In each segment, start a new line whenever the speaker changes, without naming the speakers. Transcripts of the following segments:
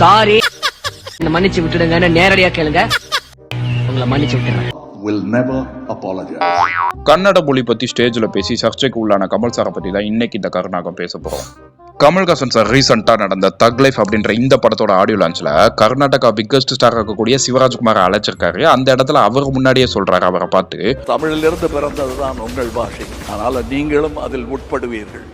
Sorry மன்னிச்சு விட்டுடுங்க, நேரடியா கேளுங்க, உங்களை மன்னிச்சு விட்டுறேன்.
கன்னட மொழி பத்தி ஸ்டேஜ்ல பேசி சர்ச்சைக்கு உள்ளான கமல் சாரை பத்தி தான் இன்னைக்கு இந்த கருணாகம் பேச போறோம். கமல்ஹாசன் சார் ரீசெண்டா நடந்த தக் லைஃப் அப்படின்ற இந்த படத்தோட ஆடியோ லான்ச்ல கர்நாடகா பிக்கஸ்ட் ஸ்டார் இருக்கக்கூடிய சிவராஜ்குமார் அழைச்சிருக்காரு. அந்த இடத்துல அவர் முன்னாடியே சொல்றாரு, அவரை பார்த்து,
தமிழிலிருந்து பிறந்ததுதான் உங்கள் பாஷை, அதனால நீங்களும் அதில் உட்படுவீர்கள்.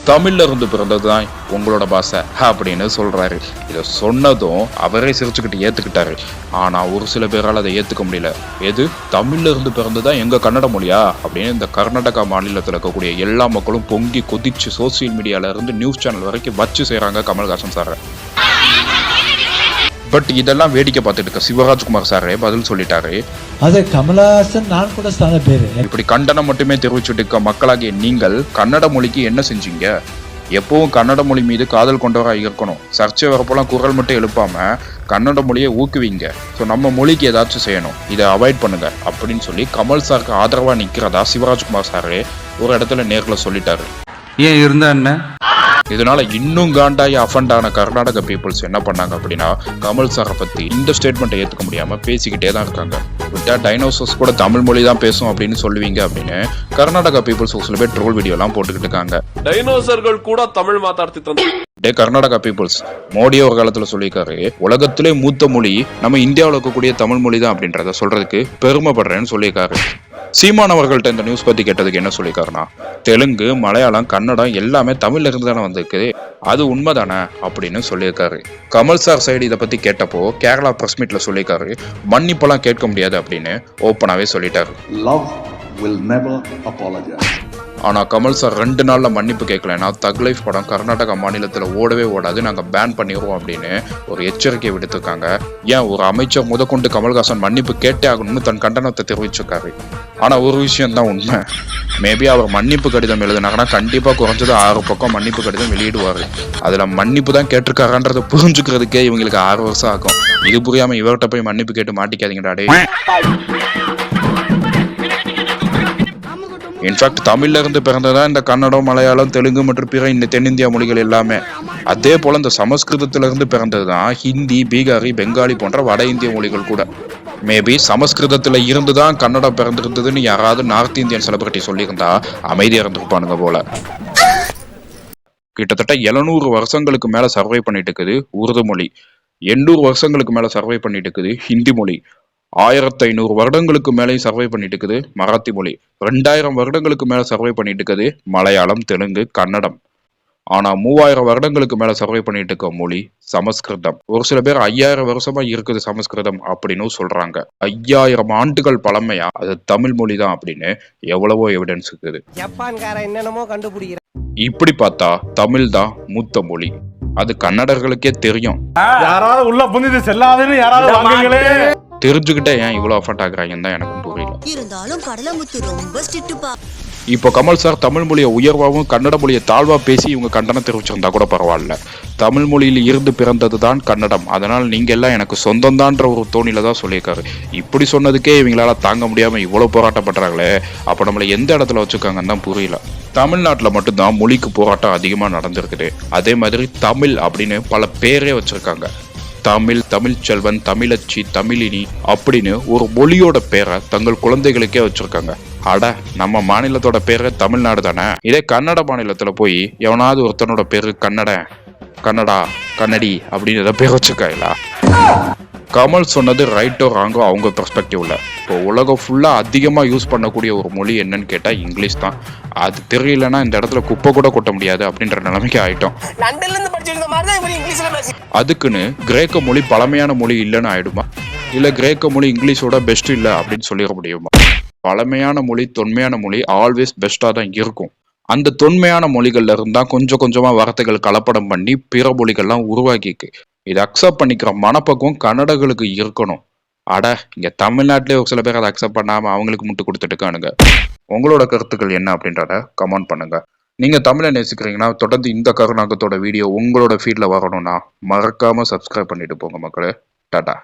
தமிழ்ல இருந்து பிறந்ததுதான் உங்களோட பாஷை அப்படின்னு சொல்றாரு. இதை சொன்னதும் அவரே சிரிச்சுக்கிட்டு ஏத்துக்கிட்டாரு. ஆனா ஒரு சில பேரால் அதை ஏத்துக்க முடியல. எது, தமிழ்ல இருந்து பிறந்ததுதான் எங்க கன்னட மொழியா அப்படின்னு இந்த கர்நாடகா மாநிலத்தில் இருக்கக்கூடிய எல்லா மக்களும் பொங்கி கொதிச்சு சோசியல் மீடியால இருந்து நியூஸ் சேனல் வரைக்கும் வச்சு செய்யறாங்க கமல்ஹாசன் சார். பட் இதெல்லாம் வேடிக்கை பார்த்துட்டு இருக்க சிவராஜ்குமார் சாரே பதில் சொல்லிட்டாரு.
அது கமல்ஹாசன் நான் கூட சாத பேரு.
இப்படி கண்டனம் மட்டுமே தெரிவிச்சுட்டு இருக்க மக்களாகிய நீங்கள் கன்னட மொழிக்கு என்ன செஞ்சீங்க? எப்பவும் கன்னட மொழி மீது காதல் கொண்டவராக இருக்கணும். சர்ச்சை வரப்போலாம் குரல் மட்டும் எழுப்பாம கன்னட மொழியை ஊக்குவீங்க. ஸோ நம்ம மொழிக்கு ஏதாச்சும் செய்யணும், இதை அவாய்ட் பண்ணுங்க அப்படின்னு சொல்லி கமல் சாருக்கு ஆதரவா நிற்கிறதா சிவராஜ்குமார் சாரே ஒரு இடத்துல நேரில் சொல்லிட்டாரு.
ஏன் இருந்தா என்ன?
இதனால இன்னும் காண்டாகி அஃபண்டான கர்நாடக பீப்புள்ஸ் என்ன பண்ணாங்க அப்படின்னா, கமல் சாரை பத்தி இந்த ஸ்டேட்மெண்ட்டை ஏற்றுக்க முடியாம பேசிக்கிட்டே தான் இருக்காங்க. விட்டா டைனோசர்ஸ் கூட தமிழ் மொழி தான் பேசும் அப்படின்னு சொல்லுவீங்க அப்படின்னு கர்நாடகா பீப்புள்ஸ் ஒரு சில பேர் ட்ரோல் வீடியோ எல்லாம் போட்டுக்கிட்டு இருக்காங்க.
டைனோசர்கள் கூட தமிழ் மாத்தாடுத்தி
கர்நாடகா பீப்புள்ஸ் மோடி ஒரு காலத்துல சொல்லியிருக்காரு, உலகத்திலே மூத்த மொழி நம்ம இந்தியாவில் இருக்கக்கூடிய தமிழ் மொழி தான் அப்படின்றத சொல்றதுக்கு பெருமைப்படுறேன்னு சொல்லியிருக்காரு. சீமான் அவர்கள்ட்ட இந்த நியூஸ் பத்தி கேட்டதுக்கு என்ன சொல்லியிருக்காருன்னா, தெலுங்கு, மலையாளம், கன்னடம் எல்லாமே தமிழ்ல இருந்து தானே வந்திருக்கு, அது உண்மைதானே அப்படின்னு சொல்லியிருக்காரு. கமல் சார் சைடு இதை பத்தி கேட்டப்போ கேரளா பிரஸ் மீட்ல சொல்லியிருக்காரு, மன்னிப்பெல்லாம் கேட்க முடியாது அப்படின்னு ஓப்பனாவே சொல்லிட்டாரு. ஆனா கமல் சார் 2 நாள்ல மன்னிப்பு கேட்கலன்னா தக் லைஃப் படம் கர்நாடகா மாநிலத்துல ஓடவே ஓடாது, நாங்க பேன் பண்ணிடுவோம் அப்படின்னு ஒரு எச்சரிக்கை விடுத்திருக்காங்க. ஏன் ஒரு அமைச்சர் முதற்கொண்டு கமல்ஹாசன் மன்னிப்பு கேட்டே ஆகணும்னு தன் கண்டனத்தை தெரிவிச்சிருக்காரு. ஆனா ஒரு விஷயம் தான் உண்மை, மேபி அவர் மன்னிப்பு கடிதம் எழுதினாங்கன்னா கண்டிப்பா குறைஞ்சது 6 பக்கம் மன்னிப்பு கடிதம் வெளியிடுவாரு. அதுல மன்னிப்பு தான் கேட்டிருக்காருன்றதை புரிஞ்சுக்கிறதுக்கே இவங்களுக்கு 6 வருஷம் ஆகும். இது புரியாம இவர்கிட்ட போய் மன்னிப்பு கேட்டு மாட்டிக்காதீங்கடாடே. இன்ஃபேக்ட் தமிழ்ல இருந்து பிறந்ததா இந்த கன்னடம், மலையாளம், தெலுங்கு மற்றும் பிற இந்த தென்னிந்தியா மொழிகள் எல்லாமே. அதே போல இந்த சமஸ்கிருதத்துல இருந்து பிறந்ததுதான் ஹிந்தி, பீகாரி, பெங்காலி போன்ற வட இந்திய மொழிகள் கூட. மேபி சமஸ்கிருதத்துல இருந்துதான் கன்னடம் பிறந்திருந்ததுன்னு யாராவது நார்த் இந்தியன் செலிபிரிட்டி சொல்லியிருந்தா அமைதியா இருந்திருப்பானுங்க போல. கிட்டத்தட்ட 700 வருஷங்களுக்கு மேல சர்வை பண்ணிட்டு இருக்குது உருது மொழி, 800 வருஷங்களுக்கு மேல சர்வை பண்ணிட்டு இருக்குது ஹிந்தி மொழி, 1500 வருடங்களுக்கு மேலேயும் சர்வை பண்ணிட்டு இருக்குது மராத்தி மொழி, 2000 வருடங்களுக்கு மேல சர்வை பண்ணிட்டு இருக்குது மலையாளம், தெலுங்கு, கன்னடம். ஆனா 3000 வருடங்களுக்கு மேல சர்வை பண்ணிட்டு இருக்க மொழி சமஸ்கிருதம். ஒரு சில பேர் 5000 வருஷமா இருக்குது சமஸ்கிருதம் அப்படின்னு சொல்றாங்க. 5000 ஆண்டுகள் பழமையா அது தமிழ் மொழி தான் அப்படின்னு எவ்வளவோ எவிடன்ஸ் இருக்குது. இப்படி பார்த்தா தமிழ் தான் மூத்த மொழி, அது கன்னடர்களுக்கே தெரியும்.
யாராவது உள்ள புனிது செல்லாதுன்னு யாராவது வாங்குங்களே.
தெரிஞ்சுக்கிட்டே ஏன் இவ்வளவு அஃபர்ட் ஆகுறாங்கன்னு தான் எனக்கும் புரியல.
இருந்தாலும் கடலமுத்து ரொம்ப ஸ்ட்ரிக்ட்பா.
இப்போ கமல் சார் தமிழ் மொழியை உயர்வாகவும் கன்னட மொழியை தாழ்வா பேசி இவங்க கண்டனம் தெரிவிச்சிருந்தா கூட பரவாயில்ல. தமிழ் மொழியில் இருந்து பிறந்தது தான் கன்னடம், அதனால் நீங்க எல்லாம் எனக்கு சொந்தம் தான்ற ஒரு தோணில தான் சொல்லியிருக்காரு. இப்படி சொன்னதுக்கே இவங்களால தாங்க முடியாம இவ்வளவு போராட்டம் பண்றாங்களே, அப்ப நம்மள எந்த இடத்துல வச்சுக்காங்கன்னு தான் புரியல. தமிழ்நாட்டில் மட்டும்தான் மொழிக்கு போராட்டம் அதிகமா நடந்திருக்குது. அதே மாதிரி தமிழ் அப்படின்னு பல பேரே வச்சிருக்காங்க. தமிழ், தமிழ் செல்வன், தமிழச்சி, தமிழினி அப்படின்னு ஒரு மொழியோட பேரை தங்கள் குழந்தைகளுக்கே வச்சிருக்காங்க. அட, நம்ம மாநிலத்தோட பேரு தமிழ்நாடு தானே. இதே கன்னட மாநிலத்துல போய் எவனாவது ஒருத்தனோட பேரு கன்னடா, கன்னடி அப்படின்னு ஏதாவது பேர் வச்சிருக்காங்களா? கமல் சொன்னது ரைட்டோ ராங்கோ அவங்க பெர்ஸ்பெக்டிவ்ல. இப்போ உலகம் ஃபுல்லா அதிகமா யூஸ் பண்ணக்கூடிய ஒரு மொழி என்னன்னு கேட்டா இங்கிலீஷ் தான். அது தெரியலன்னா இந்த இடத்துல குப்பை கூட கொட்ட முடியாது அப்படின்ற நிலைமைக்கு ஆயிட்டோம். அதுக்குன்னு கிரேக்க மொழி பழமையான மொழி இல்லைன்னு ஆயிடுமா? இல்ல கிரேக்க மொழி இங்கிலீஷோட பெஸ்ட் இல்லை அப்படின்னு சொல்லிட முடியுமா? பழமையான மொழி, தொன்மையான மொழி ஆல்வேஸ் பெஸ்டா தான் இருக்கும். அந்த தொன்மையான மொழிகள்ல இருந்தா கொஞ்சம் கொஞ்சமா வார்த்தைகள் கலப்படம் பண்ணி பிற மொழிகள்லாம் உருவாக்கிக்கு. இதை அக்செப்ட் பண்ணிக்கிற மனப்பக்குவம் கன்னடர்களுக்கு இருக்கணும். அட, இங்க தமிழ்நாட்டிலே ஒரு சில பேர் அதை அக்செப்ட் பண்ணாம அவங்களுக்கு முட்டு கொடுத்துட்டு இருக்கானுங்க. உங்களோட கருத்துக்கள் என்ன அப்படின்றத கமெண்ட் பண்ணுங்க. நீங்க தமிழை நேசிக்கிறீங்கன்னா தொடர்ந்து இந்த கருணாகத்தோட வீடியோ உங்களோட ஃபீட்ல வரணும்னா மறக்காம சப்ஸ்கிரைப் பண்ணிட்டு போங்க மக்களே. டாடா.